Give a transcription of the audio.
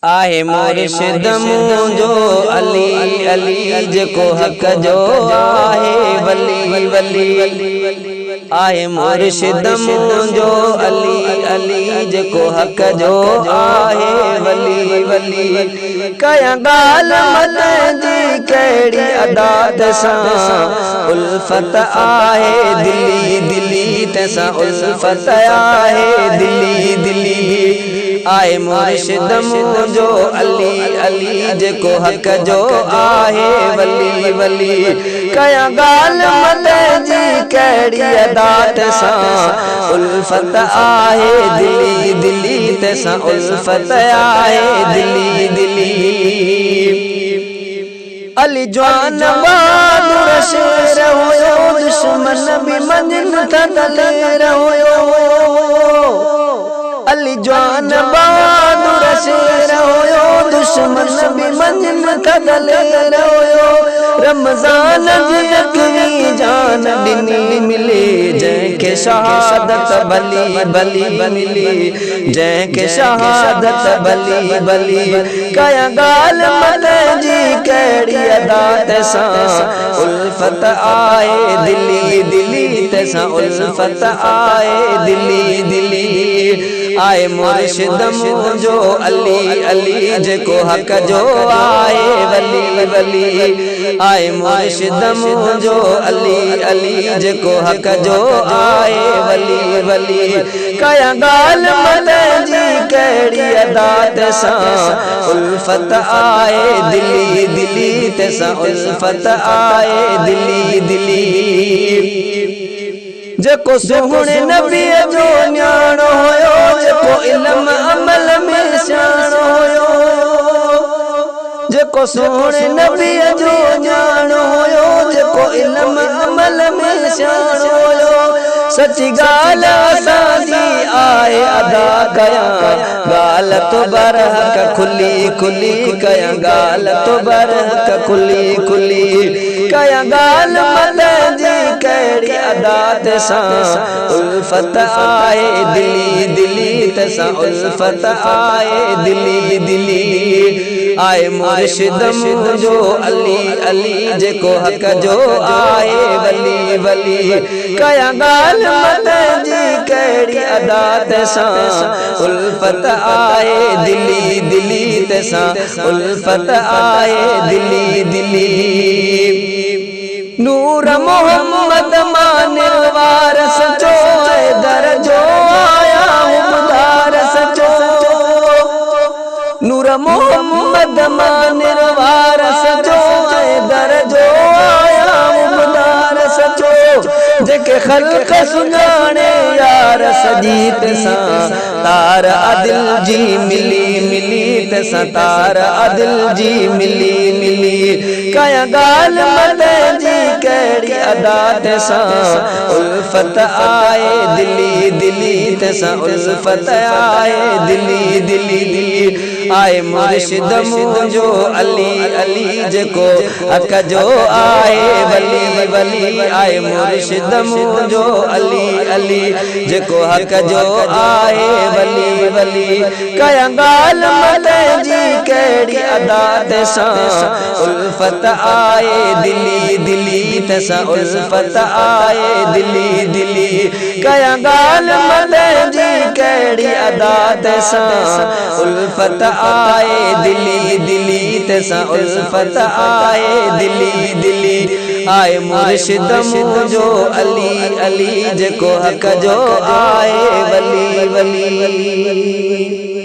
आहे मुर्शिद मुंहिंजो अली अली जेको हक़ जो आहे वली वली। आहे मुर्शिद मुंहिंजो अली अली जेको हक़ जो आहे वली वली। कयां ॻाल्हि मत जी कहिड़ी अदात सां उल्फत आहे दिली दिली तैसां उल्फत आहे दिली दिली। आए मुर्शिद मुंहिंजो अली अली जेको हक़ जो आहे वली वली। कयां ॻाल्हि मत जी कहिड़ी अदात सां उल्फत आहे दिली दिली तैसां उल्फत आहे दिली दिली। अली जवान बहादुर शेर हुयो दुश्मन भी मंजिल थदले रहियो। अली जवान बहादुर शेर हुयो दुश्मन भी मंजिल थदले रहियो। रमज़ान जी अखरी जान ॾिनी मिली जंहिंखे शहादत भली भली मिली जंहिंखे शहादत भली भली। कयां ॻाल्हि मत जी कहिड़ी अदात सां उल्फत आहे दिली दिली तैसां उल्फत आहे दिली दिली। आए मुर्शिद मुंहिंजो अली अली जेको हक़ जो आहे वली वली। आए मुर्शिद मुंहिंजो अली अली जेको हक़ जो आहे वली वली। कयां ॻाल्हि मत जी कहिड़ी अदात सां उल्फत आहे दिली दिली तैसां उल्फत आहे दिली दिली। जेको सुहिणे नबीअ जो न्याणो हुयो जेको इल्म अमल में सियाणो हुयो। जेको सुहिणे नबीअ जो न्याणो हुयो जेको इल्म अमल में सियाणो हुयो। सची ॻाल्हि असांजी आहे अदा कयां ॻाल्हि तो बरहक खुली खुली कयां ॻाल्हि तो बरहक खुली खुली। कयां ॻाल्हि मत जी कहिड़ी अदात सां उल्फत आहे दिली दिली तैसां उल्फत आहे दिली दिली। आए मुर्शिद मुंहिंजो अली अली जेको हक़ जो आहे वली वली। कयां ॻाल्हि मत जी कहिड़ी अदात सां उल्फत आहे दिली दिली तैसां उल्फत आहे दिली दिली। नूर मोहम्मद मानिल वारस जो दर जो आया हुमदार सचो। नूर मोहम्मद मानिल वारस जो दर जो आया हुमदार सचो। जेके ख़ल्क़ सुञाणे यार सजीत सां तार अदिल जी मिली मिली तैसां तार अदिल जी मिली मिली। कयां ॻाल्हि मत जी कहिड़ी अदात सां उल्फत आहे दिली दिली तैसां उल्फत आहे दिली दिली। आए मुर्शिद मुंहिंजो अली अली जेको हक़ जो आहे वली वली। आए मुर्शिद मुंहिंजो अली अली जेको हक़ जो आहे वली वली। कयां ॻाल्हि मत जी कहिड़ी अदात सां उल्फत आहे दिली दिली तैसां उल्फत आहे दिली दिली। कयां ॻाल्हि मत जी कहिड़ी अदात सां उल्फत आए दिली दिली तैसां उल्फत आए दिली दिली। आए मुर्शिद मुंहिंजो अली अली जेको हक़ जो आहे वली वली।